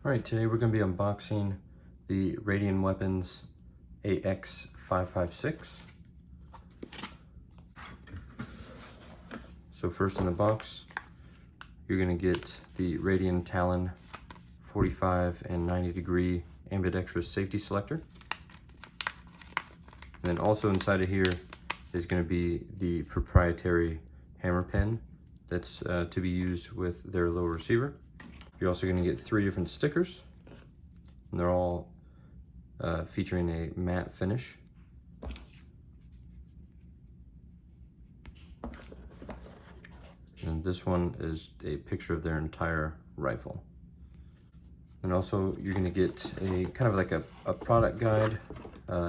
Alright, today we're going to be unboxing the Radian Weapons AX556. So first in the box, you're going to get the Radian Talon 45 and 90 degree ambidextrous safety selector. And then also inside of here is going to be the proprietary hammer pen that's to be used with their lower receiver. You're also going to get 3 different stickers, and they're all featuring a matte finish. And this one is a picture of their entire rifle. And also you're going to get a kind of like a product guide,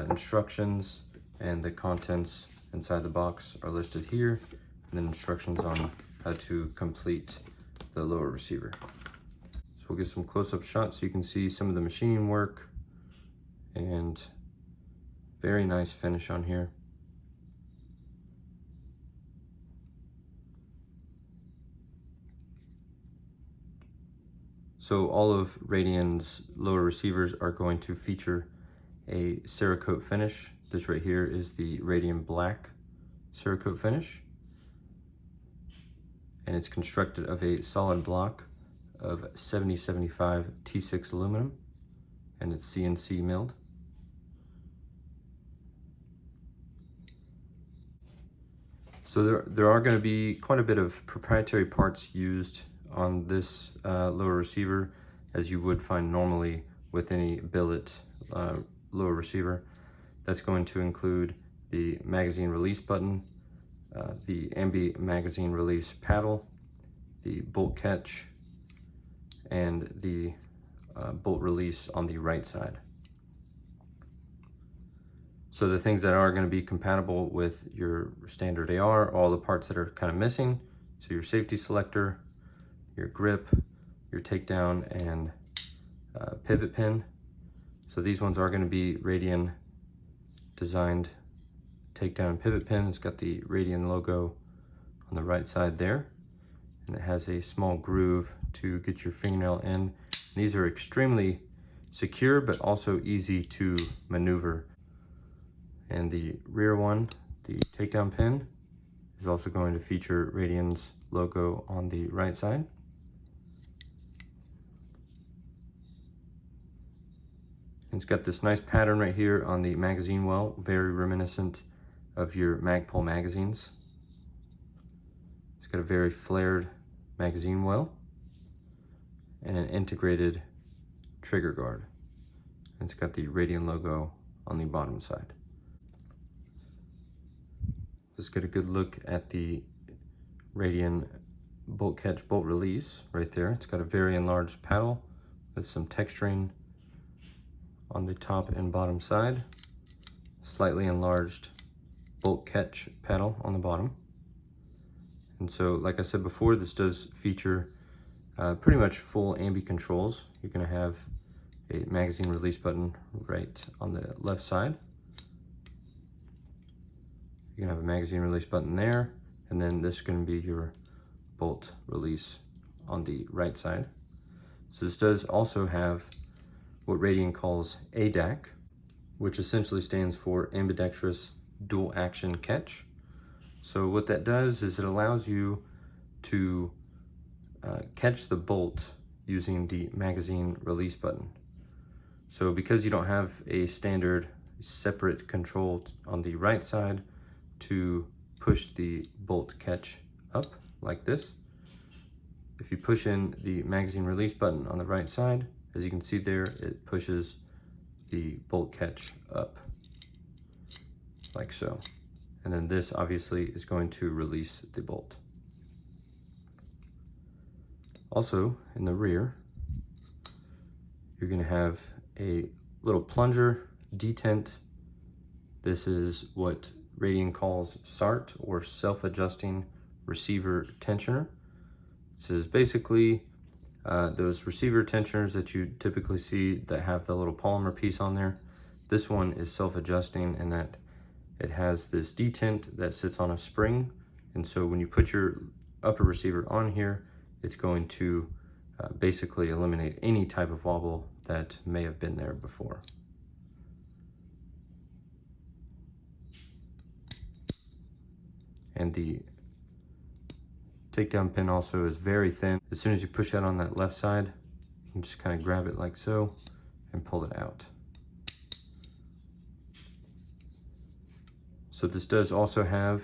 instructions, and the contents inside the box are listed here, and then instructions on how to complete the lower receiver. So we'll get some close-up shots so you can see some of the machining work, and very nice finish on here. So all of Radian's lower receivers are going to feature a Cerakote finish. This right here is the Radian Black Cerakote finish, and it's constructed of a solid block of 7075 T6 aluminum, and it's CNC milled. So there are going to be quite a bit of proprietary parts used on this lower receiver, as you would find normally with any billet lower receiver. That's going to include the magazine release button, the ambi magazine release paddle, the bolt catch, and the bolt release on the right side. So the things that are going to be compatible with your standard AR, all the parts that are kind of missing, so your safety selector, your grip, your takedown, and pivot pin. So these ones are going to be Radian designed takedown and pivot pin. It's got the Radian logo on the right side there, and it has a small groove to get your fingernail in. These are extremely secure but also easy to maneuver. And the rear one, the takedown pin, is also going to feature Radian's logo on the right side. It's got this nice pattern right here on the magazine well, very reminiscent of your Magpul magazines. It's got a very flared magazine well and an integrated trigger guard. And it's got the Radian logo on the bottom side. Let's get a good look at the Radian bolt catch bolt release right there. It's got a very enlarged paddle with some texturing on the top and bottom side, slightly enlarged bolt catch paddle on the bottom. And so, like I said before, this does feature pretty much full ambi controls. You're going to have a magazine release button right on the left side. You're going to have a magazine release button there, and then this is going to be your bolt release on the right side. So this does also have what Radian calls Adac, which essentially stands for ambidextrous dual action catch. So what that does is it allows you to catch the bolt using the magazine release button. So because you don't have a standard separate control on the right side to push the bolt catch up like this, if you push in the magazine release button on the right side, as you can see there, it pushes the bolt catch up like so. And then this obviously is going to release the bolt. Also in the rear, you're going to have a little plunger detent. This is what Radian calls SART, or self-adjusting receiver tensioner. This is basically those receiver tensioners that you typically see that have the little polymer piece on there. This one is self-adjusting in that it has this detent that sits on a spring, and so when you put your upper receiver on here, it's going to basically eliminate any type of wobble that may have been there before. And the takedown pin also is very thin. As soon as you push that on that left side, you can just kind of grab it like so and pull it out. So this does also have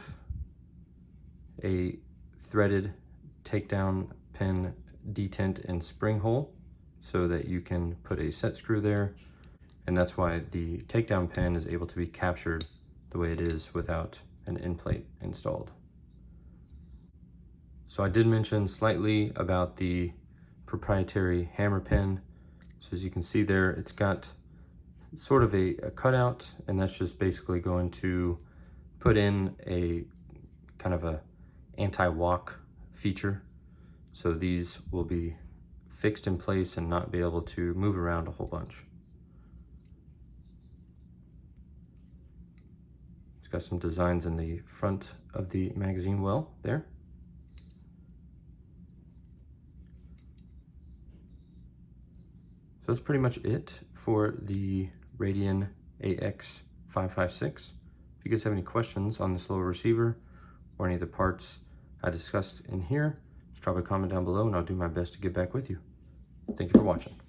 a threaded takedown pin detent and spring hole so that you can put a set screw there, and that's why the takedown pin is able to be captured the way it is without an end plate installed. So I did mention slightly about the proprietary hammer pin. So as you can see there, it's got sort of a cutout, and that's just basically going to put in a kind of a anti-walk feature. So these will be fixed in place and not be able to move around a whole bunch. It's got some designs in the front of the magazine well there. So that's pretty much it for the Radian AX556. If you guys have any questions on this little receiver or any of the parts I discussed in here, just drop a comment down below and I'll do my best to get back with you. Thank you for watching.